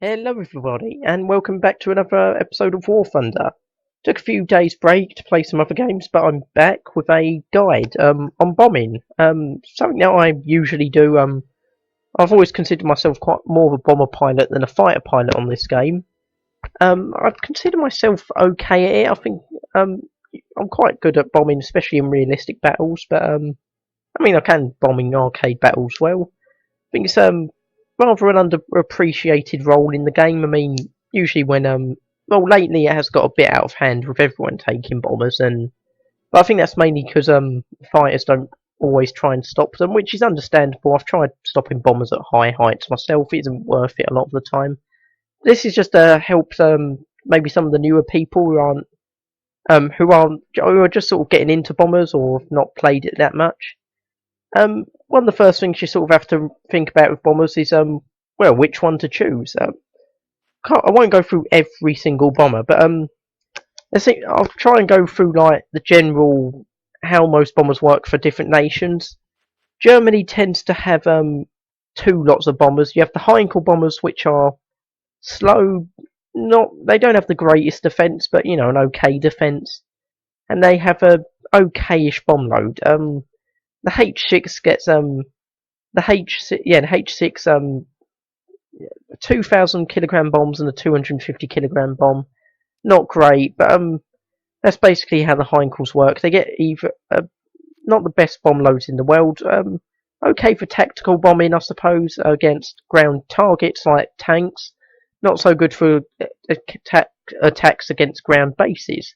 Hello everybody, and welcome back to another episode of War Thunder. Took a few days break to play some other games, but I'm back with a guide on bombing. Something that I usually do. I've always considered myself quite more of a bomber pilot than a fighter pilot on this game. I'd consider myself okay at it. I think I'm quite good at bombing, especially in realistic battles. But I mean, I can bomb in arcade battles well. I think it's rather an underappreciated role in the game. I mean, usually when well, lately it has got a bit out of hand with everyone taking bombers, but I think that's mainly because fighters don't always try and stop them, which is understandable. I've tried stopping bombers at high heights myself. It isn't worth it a lot of the time. This is just helps maybe some of the newer people who are just sort of getting into bombers or have not played it that much. One of the first things you sort of have to think about with bombers is well, which one to choose. I won't go through every single bomber, but let's see. I'll try and go through like the general how most bombers work for different nations. Germany tends to have two lots of bombers. You have the Heinkel bombers, which are slow. Not they don't have the greatest defense, but you know an okay defense, and they have a okayish bomb load. The H6 gets the H6 2,000 kilogram bombs and a 250 kilogram bomb. Not great, but that's basically how the Heinkels work. They get either not the best bomb loads in the world. Okay for tactical bombing, I suppose, against ground targets like tanks. Not so good for attacks against ground bases.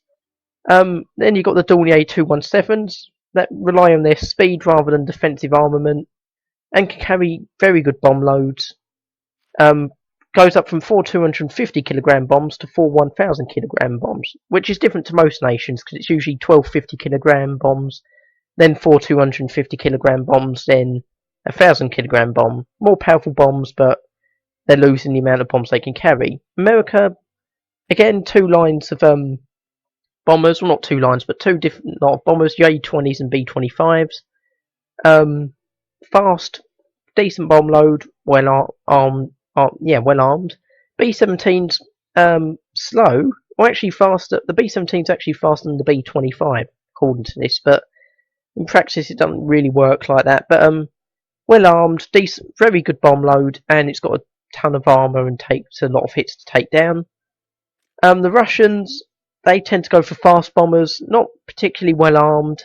Then you've got the Dornier 217s that rely on their speed rather than defensive armament and can carry very good bomb loads. Um, Goes up from 4 250 kilogram bombs to 4 1,000 kilogram bombs, which is different to most nations because it's usually 1250 kilogram bombs, then 4 250 kilogram bombs, then 1,000 kilogram bomb. More powerful bombs, but they're losing the amount of bombs they can carry. America, again, two lines of bombers, well not two lines, but two different lot of bombers, J-20s and B-25s. Um, Fast, decent bomb load, armed. Well armed. B-17's slow, or actually faster. The B-17's actually faster than the B-25, according to this, but in practice it doesn't really work like that. But well armed, decent, very good bomb load, and it's got a ton of armor and takes a lot of hits to take down. The Russians, they tend to go for fast bombers, not particularly well armed,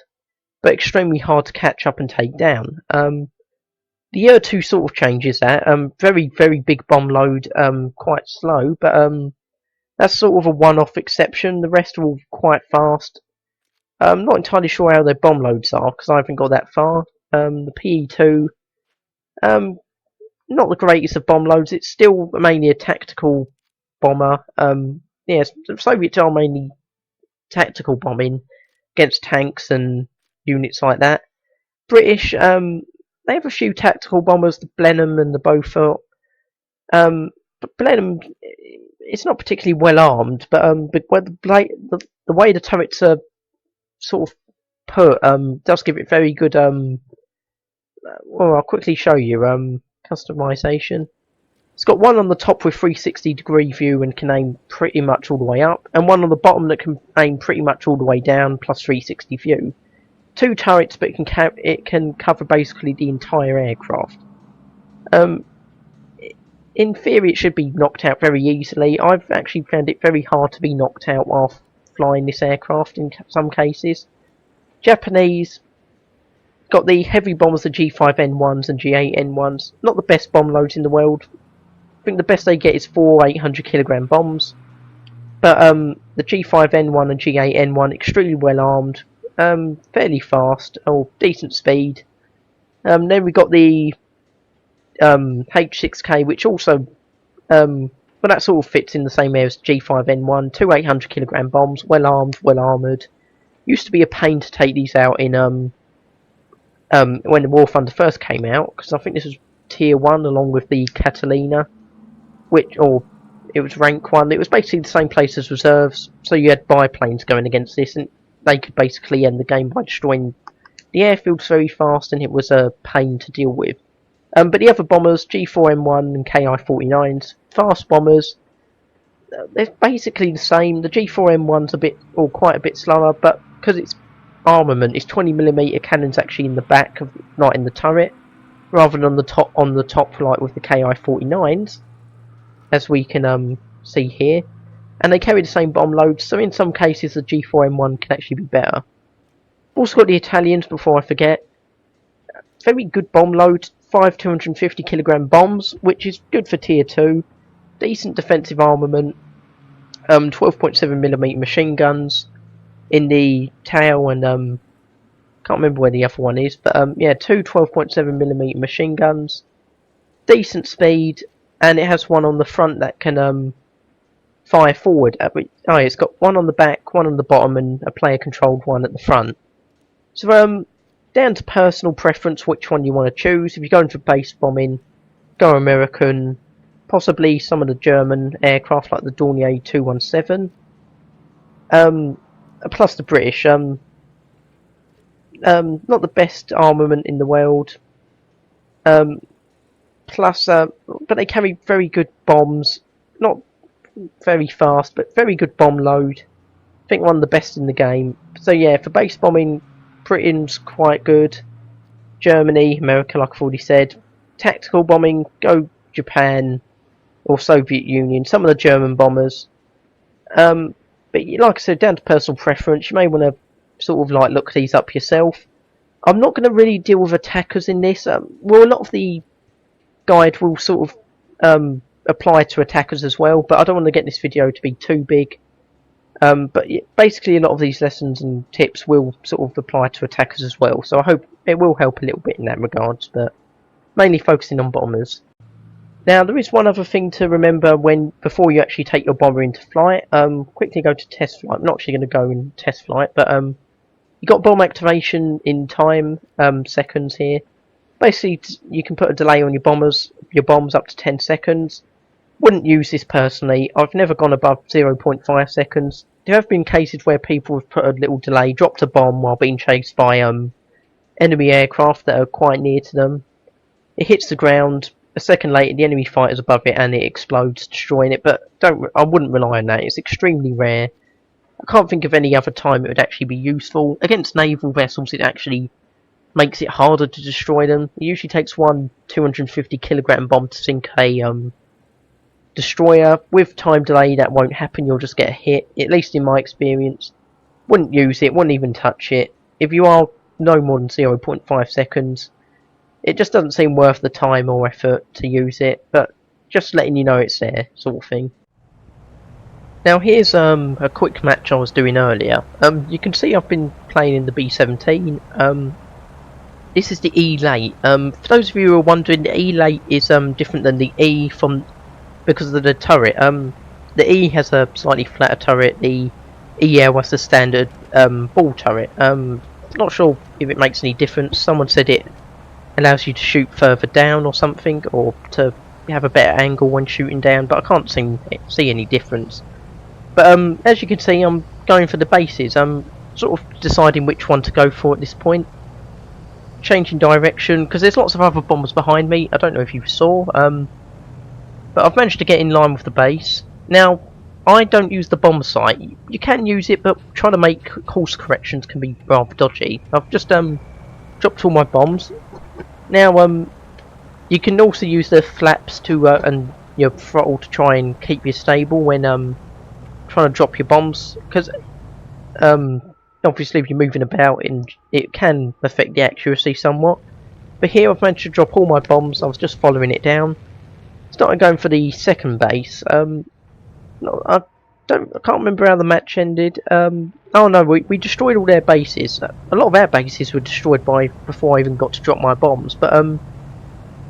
but extremely hard to catch up and take down. The year 2 sort of changes that. Very, very big bomb load, quite slow, but that's sort of a one-off exception. The rest are all quite fast. I'm not entirely sure how their bomb loads are because I haven't got that far. The PE2, not the greatest of bomb loads. It's still mainly a tactical bomber. Yes, the Soviets are mainly tactical bombing against tanks and units like that. British, they have a few tactical bombers, the Blenheim and the Beaufort. But Blenheim, it's not particularly well armed, but where the way the turrets are sort of put, does give it very good. Well, I'll quickly show you customization. It's got one on the top with 360-degree view and can aim pretty much all the way up, and one on the bottom that can aim pretty much all the way down plus 360 view. Two turrets, but it can cover basically the entire aircraft. In theory, it should be knocked out very easily. I've actually found it very hard to be knocked out while flying this aircraft in some cases. Japanese got the heavy bombers, the G5N1s and G8N1s. Not the best bomb loads in the world. I think the best they get is 4 800 kilogram bombs. But the G5N1 and G8N1 extremely well armed. Fairly fast, or decent speed. Then we got the H6K, which also, well, that sort of fits in the same area as G5N1. 2 800 kilogram bombs, well armed, well armoured. Used to be a pain to take these out in when the War Thunder first came out, because I think this was Tier 1 along with the Catalina, or it was Rank 1. It was basically the same place as reserves, so you had biplanes going against this, and they could basically end the game by destroying the airfields very fast, and it was a pain to deal with. But the other bombers, G4M1 and KI-49s, fast bombers, they're basically the same. The G4M1's quite a bit slower, but because its armament is 20mm cannons actually in the back, not in the turret, rather than on the top, like with the KI-49s, as we can see here. And they carry the same bomb load, so in some cases the G4M1 can actually be better. Also got the Italians, before I forget. Very good bomb load, 5 250kg bombs, which is good for tier 2. Decent defensive armament, 12.7mm machine guns in the tail, and can't remember where the other one is, but yeah, two 12.7mm machine guns, decent speed, and it has one on the front that can fire forward. It's got one on the back, one on the bottom, and a player controlled one at the front. So down to personal preference which one you want to choose. If you're going for base bombing, go American, possibly some of the German aircraft like the Dornier 217, plus the British. Not the best armament in the world, plus but they carry very good bombs, not very fast, but very good bomb load. I think one of the best in the game. So yeah, for base bombing, Britain's quite good. Germany, America, like I've already said. Tactical bombing, go Japan or Soviet Union. Some of the German bombers. But like I said, down to personal preference. You may want to sort of like look these up yourself. I'm not going to really deal with attackers in this. Well, a lot of the guide will sort of apply to attackers as well, but I don't want to get this video to be too big. But basically a lot of these lessons and tips will sort of apply to attackers as well, so I hope it will help a little bit in that regards, but mainly focusing on bombers. Now there is one other thing to remember before you actually take your bomber into flight. Quickly go to test flight. I'm not actually going to go in test flight, but you got bomb activation in time, seconds here. Basically you can put a delay on your bombs up to 10 seconds. Wouldn't use this personally. I've never gone above 0.5 seconds. There have been cases where people have put a little delay, dropped a bomb while being chased by enemy aircraft that are quite near to them. It hits the ground, a second later the enemy fighter's above it and it explodes, destroying it, but I wouldn't rely on that. It's extremely rare. I can't think of any other time it would actually be useful. Against naval vessels it actually makes it harder to destroy them. It usually takes one 250kg bomb to sink a destroyer. With time delay that won't happen, you'll just get a hit, at least in my experience. Wouldn't use it, wouldn't even touch it. If you are no more than 0.5 seconds, it just doesn't seem worth the time or effort to use it, but just letting you know it's there, sort of thing. Now here's a quick match I was doing earlier. You can see I've been playing in the B-17. This is the E-late. For those of you who are wondering, the E-late is different than the E because of the turret. The E has a slightly flatter turret, the EL was the standard ball turret. Not sure if it makes any difference. Someone said it allows you to shoot further down or something, or to have a better angle when shooting down, but I can't see any difference. But as you can see, I'm going for the bases. I'm sort of deciding which one to go for at this point. Changing direction, because there's lots of other bombers behind me. I don't know if you saw, but I've managed to get in line with the base. Now, I don't use the bomb sight. You can use it, but trying to make course corrections can be rather dodgy. I've just dropped all my bombs. Now, you can also use the flaps to and your throttle to try and keep you stable when trying to drop your bombs, because obviously if you're moving about, it can affect the accuracy somewhat. But here I've managed to drop all my bombs. I was just following it down. Started going for the second base. I can't remember how the match ended. Oh no, we destroyed all their bases. A lot of our bases were destroyed before I even got to drop my bombs. But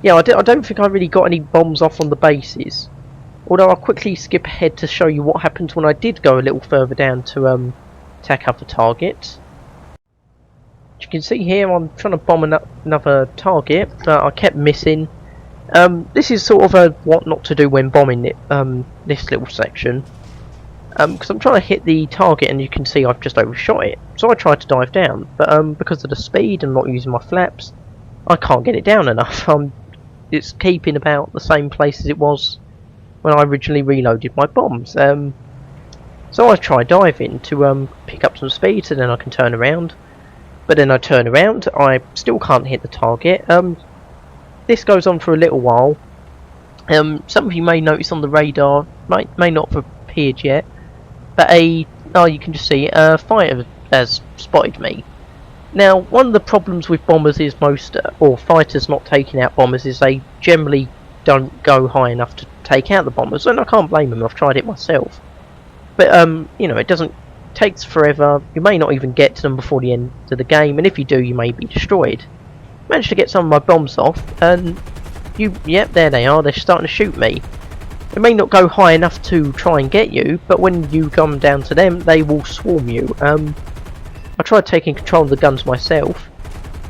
yeah, I don't think I really got any bombs off on the bases. Although I'll quickly skip ahead to show you what happens when I did go a little further down to attack other targets. As you can see here, I'm trying to bomb another target, but I kept missing. This is sort of a what not to do when bombing it, this little section. Because I'm trying to hit the target and you can see I've just overshot it. So I tried to dive down, but because of the speed and not using my flaps, I can't get it down enough. I'm it's keeping about the same place as it was when I originally reloaded my bombs. So I try diving to pick up some speed so then I can turn around. But then I turn around, I still can't hit the target. This goes on for a little while. Some of you may notice on the radar, may not have appeared yet, but you can just see a fighter has spotted me. Now, one of the problems with bombers is or fighters not taking out bombers is they generally don't go high enough to take out the bombers, and I can't blame them. I've tried it myself. But you know, it takes forever. You may not even get to them before the end of the game, and if you do, you may be destroyed. Managed to get some of my bombs off, and yep, there they are. They're starting to shoot me. They may not go high enough to try and get you, but when you come down to them, they will swarm you. I tried taking control of the guns myself.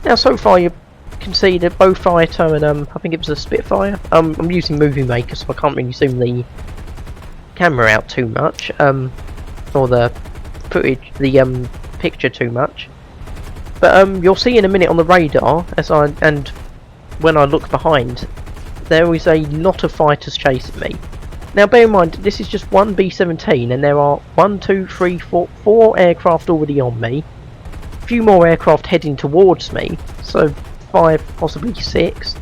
Now, so far you can see that both fighter and I think it was a Spitfire. I'm using Movie Maker, so I can't really zoom the camera out too much, or the footage, the picture too much. But you'll see in a minute on the radar, and when I look behind, there is a lot of fighters chasing me. Now bear in mind, this is just one B-17 and there are 4 aircraft already on me. A few more aircraft heading towards me, so 5, possibly 6.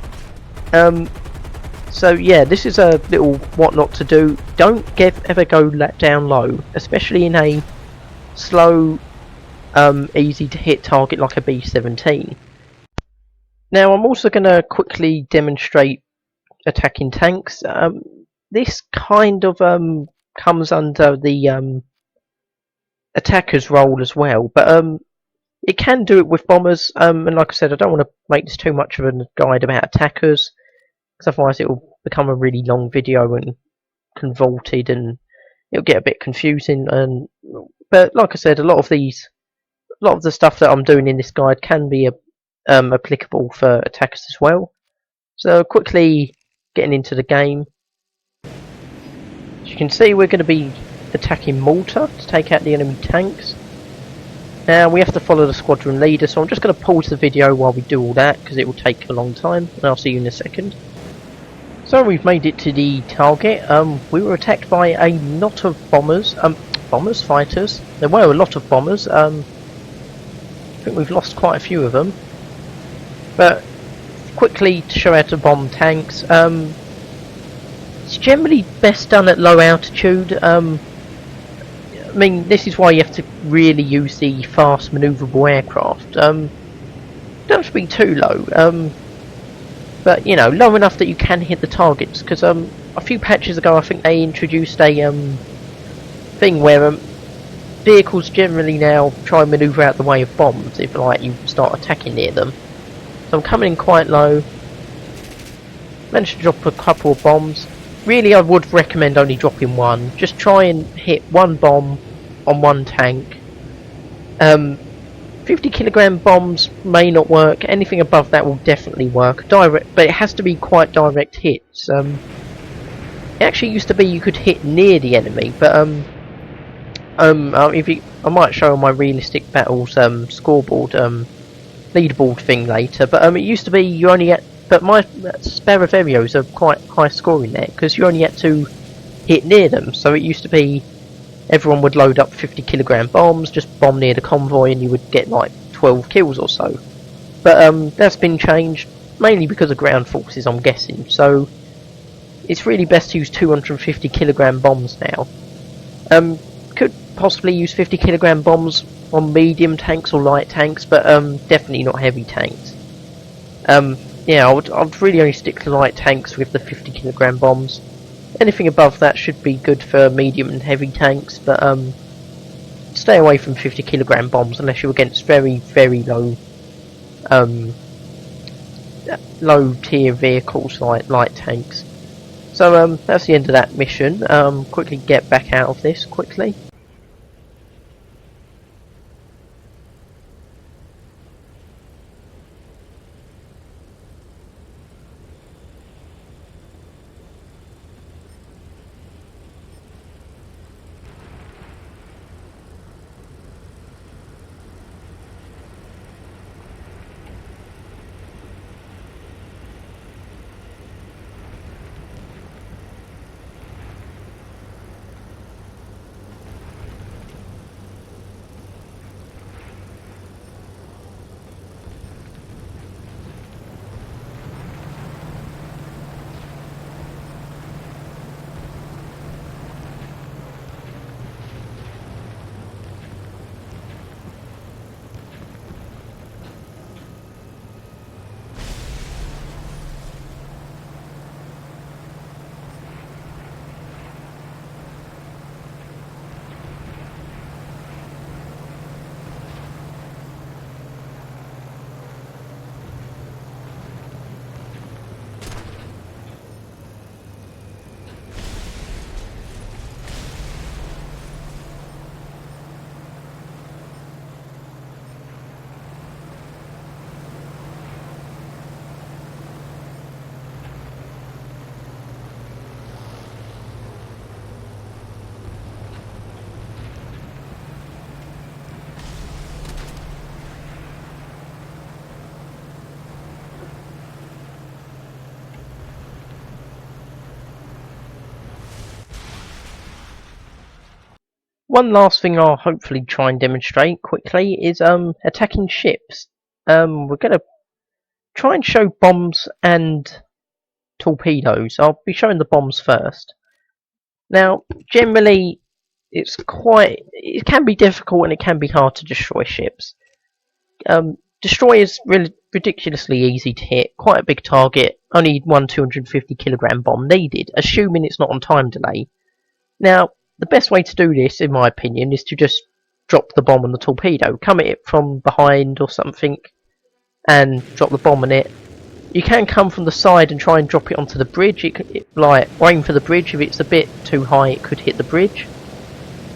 So yeah, this is a little what not to do. Don't ever go down low, especially in a slow, easy to hit target like a B-17. Now I'm also going to quickly demonstrate attacking tanks. This kind of comes under the attacker's role as well, but it can do it with bombers. And like I said, I don't want to make this too much of a guide about attackers, because otherwise it will become a really long video and convoluted, and it'll get a bit confusing. But like I said, a lot of the stuff that I'm doing in this guide can be applicable for attackers as well. So quickly getting into the game. As you can see, we're going to be attacking Malta to take out the enemy tanks. Now we have to follow the squadron leader, so I'm just going to pause the video while we do all that, because it will take a long time, and I'll see you in a second. So we've made it to the target. We were attacked by a lot of fighters. There were a lot of bombers. I think we've lost quite a few of them. But quickly to show how to bomb tanks. It's generally best done at low altitude. I mean, this is why you have to really use the fast manoeuvrable aircraft. Don't have to be too low, but you know, low enough that you can hit the targets. Because a few patches ago, I think they introduced a thing where vehicles generally now try and manoeuvre out the way of bombs if you start attacking near them. So I'm coming in quite low. Managed to drop a couple of bombs. Really, I would recommend only dropping one. Just try and hit one bomb on one tank. 50-kilogram bombs may not work. Anything above that will definitely work. Direct, but it has to be quite direct hits. It actually used to be you could hit near the enemy, but I might show on my realistic battles scoreboard leaderboard thing later. But it used to be you only had. But my Sparaverios are quite high scoring there, because you only had to hit near them. So it used to be everyone would load up 50-kilogram bombs, just bomb near the convoy, and you would get like 12 kills or so. But that's been changed, mainly because of ground forces, I'm guessing. So it's really best to use 250-kilogram bombs now. Could possibly use 50-kilogram bombs on medium tanks or light tanks, but definitely not heavy tanks. Yeah, I'd really only stick to light tanks with the 50-kilogram bombs. Anything above that should be good for medium and heavy tanks, but stay away from 50-kilogram bombs unless you're against very, very low tier vehicles like light tanks. So that's the end of that mission. Quickly get back out of this quickly. One last thing I'll hopefully try and demonstrate quickly is attacking ships. We're gonna try and show bombs and torpedoes. I'll be showing the bombs first. Now, generally, it can be difficult and it can be hard to destroy ships. Destroyer's really ridiculously easy to hit, quite a big target, only one 250 kilogram bomb needed, assuming it's not on time delay. Now, the best way to do this, in my opinion, is to just drop the bomb on the torpedo, come at it from behind or something, and drop the bomb on it. You can come from the side and try and drop it onto the bridge. Like aim for the bridge. If it's a bit too high, it could hit the bridge.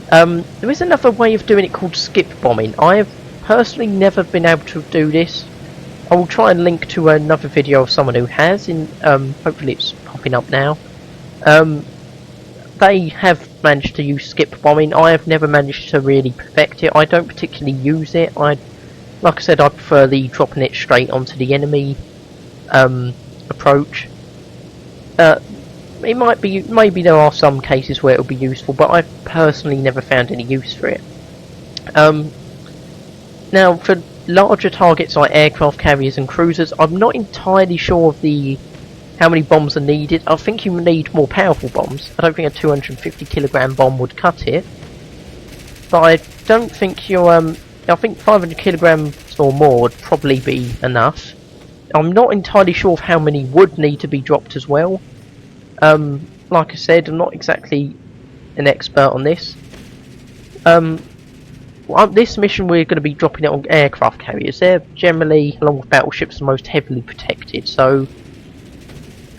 There is another way of doing it called skip bombing. I have personally never been able to do this. I will try and link to another video of someone who has. Hopefully it's popping up now. They have managed to use skip bombing. I have never managed to really perfect it. I don't particularly use it. Like I said, I prefer the dropping it straight onto the enemy approach. It might be, maybe there are some cases where it will be useful, but I've personally never found any use for it. Now, for larger targets like aircraft carriers and cruisers, I'm not entirely sure of how many bombs are needed. I think you need more powerful bombs. I don't think a 250 kilogram bomb would cut it, but I don't think I think 500 kilograms or more would probably be enough. I'm not entirely sure of how many would need to be dropped as well. Like I said, I'm not exactly an expert on this. This mission we're going to be dropping it on aircraft carriers. They're generally, along with battleships, the most heavily protected, so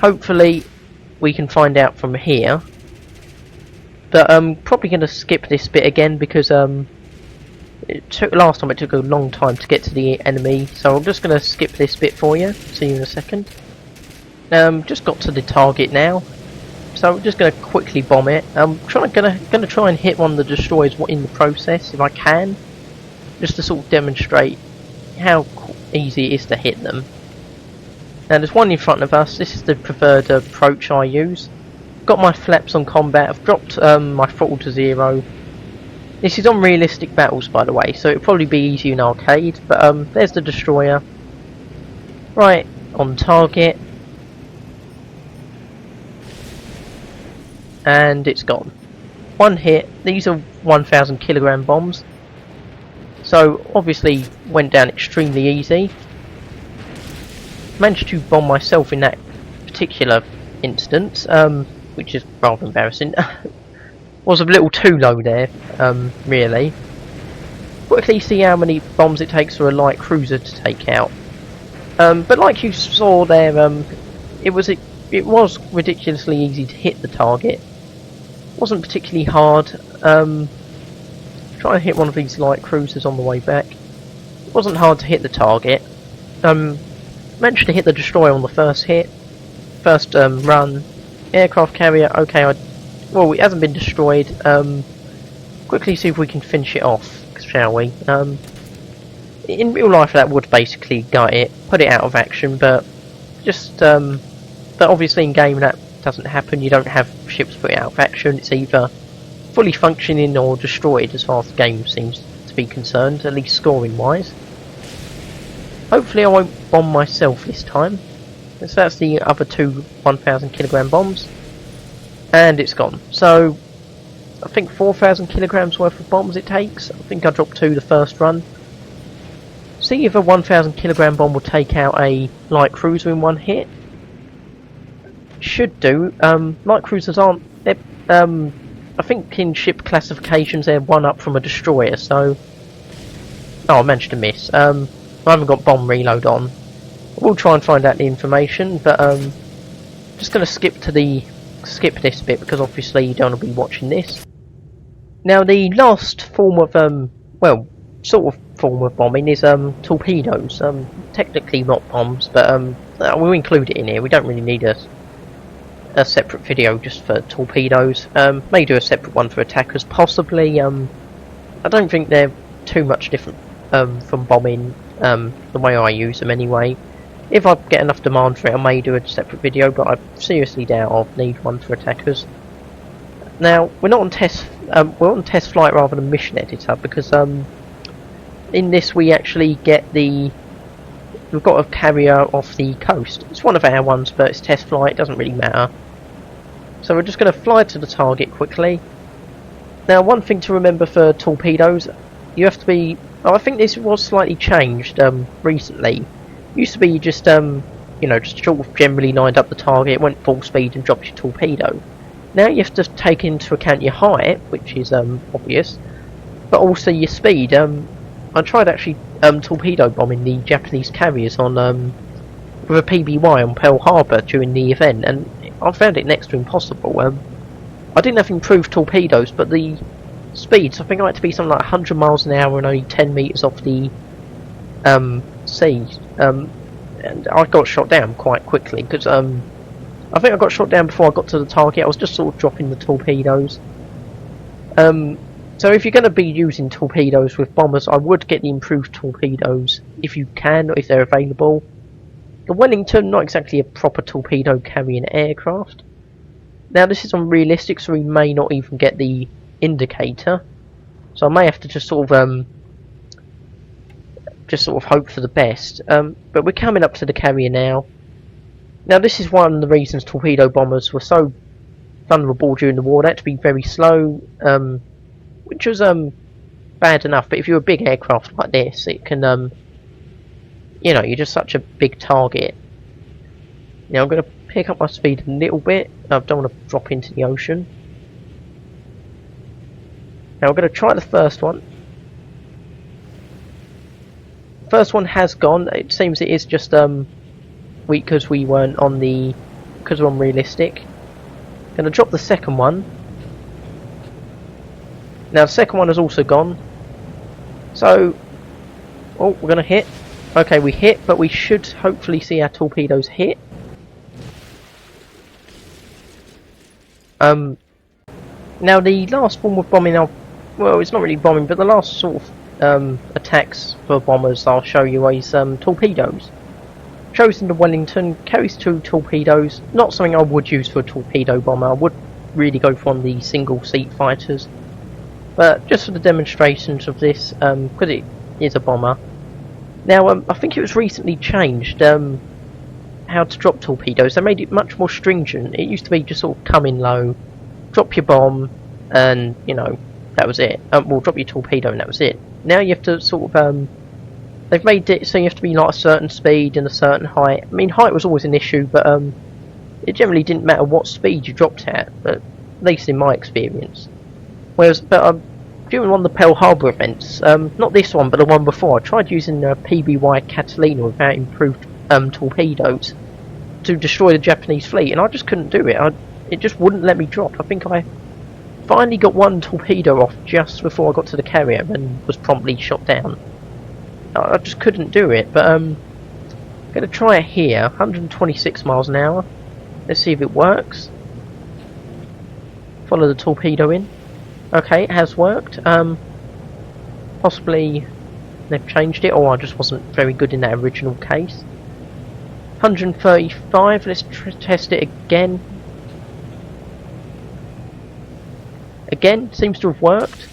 hopefully we can find out from here. But I'm probably going to skip this bit again because last time it took a long time to get to the enemy, so I'm just going to skip this bit for you. See you in a second. Just got to the target now, so I'm just going to quickly bomb it. I'm going to try and hit one of the destroyers in the process if I can, just to sort of demonstrate how easy it is to hit them. Now there's one in front of us. This is the preferred approach I use. Got my flaps on combat. I've dropped my throttle to 0. This is on realistic battles, by the way, so it'll probably be easy in arcade. But there's the destroyer, right on target, and it's gone. One hit. These are 1,000 kilogram bombs, so obviously went down extremely easy. Managed to bomb myself in that particular instance, which is rather embarrassing. Was a little too low there, really. Quickly see how many bombs it takes for a light cruiser to take out. But like you saw there, it was ridiculously easy to hit the target. Wasn't particularly hard. Try to hit one of these light cruisers on the way back. It wasn't hard to hit the target. Managed to hit the destroyer on the first hit, first run. Aircraft carrier, okay, well, it hasn't been destroyed. Quickly see if we can finish it off, shall we? In real life, that would basically gut it, put it out of action, but obviously in game that doesn't happen. You don't have ships put out of action. It's either fully functioning or destroyed, as far as the game seems to be concerned, at least scoring wise. Hopefully I won't bomb myself this time. So that's the other two 1,000 kilogram bombs. And it's gone. So I think 4,000 kilograms worth of bombs it takes. I think I dropped 2 the first run. See if a 1,000 kilogram bomb will take out a light cruiser in one hit. Should do. Light cruisers aren't... I think in ship classifications they're one up from a destroyer, so... Oh, I managed to miss. I haven't got bomb reload on. We'll try and find out the information, but just going to skip this bit because obviously you don't want to be watching this. Now the last form of well, sort of form of bombing is torpedoes. Technically not bombs, but we'll include it in here. We don't really need a separate video just for torpedoes. May do a separate one for attackers, possibly. I don't think they're too much different from bombing, the way I use them anyway. If I get enough demand for it, I may do a separate video, but I seriously doubt I'll need one for attackers. Now, we're not on test we're on test flight rather than mission editor because in this we actually get we've got a carrier off the coast. It's one of our ones, but it's test flight, it doesn't really matter. So we're just going to fly to the target quickly. Now, one thing to remember for torpedoes, you have to be... I think this was slightly changed recently. It used to be you just, you know, just sort of generally lined up the target, went full speed and dropped your torpedo. Now you have to take into account your height, which is obvious, but also your speed. I tried actually torpedo bombing the Japanese carriers on with a PBY on Pearl Harbor during the event, and I found it next to impossible. I didn't have improved torpedoes, but the speeds, I think I had to be something like 100 miles an hour and only 10 metres off the sea, and I got shot down quite quickly because I think I got shot down before I got to the target. I was just sort of dropping the torpedoes. So if you're going to be using torpedoes with bombers, I would get the improved torpedoes if you can, or if they're available. The Wellington, not exactly a proper torpedo carrying aircraft. Now this is on realistic, so we may not even get the indicator. So I may have to just sort of hope for the best. But we're coming up to the carrier now. Now this is one of the reasons torpedo bombers were so vulnerable during the war. They had to be very slow, which was bad enough. But if you're a big aircraft like this, it can you know, you're just such a big target. Now I'm going to pick up my speed a little bit. I don't want to drop into the ocean. Now I'm going to try the first one. First one has gone. It seems it is just because we weren't on the, because we're on realistic. Going to drop the second one. Now the second one has also gone. So, oh, we're going to hit. Okay, we hit, but we should hopefully see our torpedoes hit. Now the last one with bombing, well, it's not really bombing, but the last sort of attacks for bombers I'll show you is torpedoes. Chosen the Wellington, carries 2 torpedoes. Not something I would use for a torpedo bomber. I would really go for one of the single seat fighters. But just for the demonstrations of this, because it is a bomber. Now, I think it was recently changed how to drop torpedoes. They made it much more stringent. It used to be just sort of come in low, drop your bomb, and, you know, that was it. Well, drop your torpedo and that was it. Now you have to sort of, they've made it so you have to be like a certain speed and a certain height. I mean, height was always an issue, but it generally didn't matter what speed you dropped at, but at least in my experience. Whereas, but during one of the Pearl Harbor events, not this one, but the one before, I tried using PBY Catalina without improved torpedoes to destroy the Japanese fleet, and I just couldn't do it. It just wouldn't let me drop. I think I finally got one torpedo off just before I got to the carrier and was promptly shot down. I just couldn't do it, but I'm going to try it here, 126 miles an hour. Let's see if it works. Follow the torpedo in. Okay, it has worked. Possibly they've changed it, or I just wasn't very good in that original case. 135, let's test it again. Again, seems to have worked.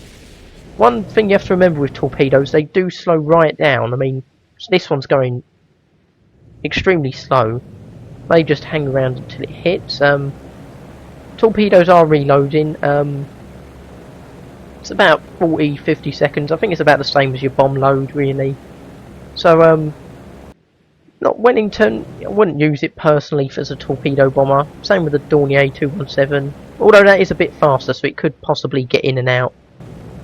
One thing you have to remember with torpedoes, they do slow right down. I mean, this one's going extremely slow. They just hang around until it hits. Torpedoes are reloading. It's about 40-50 seconds. I think it's about the same as your bomb load, really. So, not Wellington, I wouldn't use it personally as a torpedo bomber. Same with the Dornier 217. Although that is a bit faster, so it could possibly get in and out,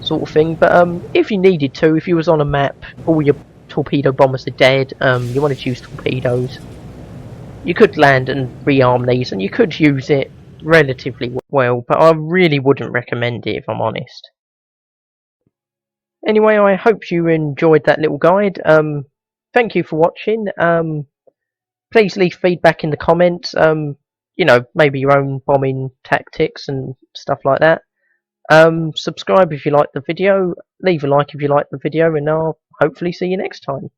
sort of thing. But if you needed to, if you was on a map, all your torpedo bombers are dead, you wanted to use torpedoes, you could land and rearm these, and you could use it relatively well, but I really wouldn't recommend it if I'm honest. Anyway, I hope you enjoyed that little guide. Thank you for watching. Please leave feedback in the comments. You know, maybe your own bombing tactics and stuff like that. Subscribe if you like the video. Leave a like if you like the video, and I'll hopefully see you next time.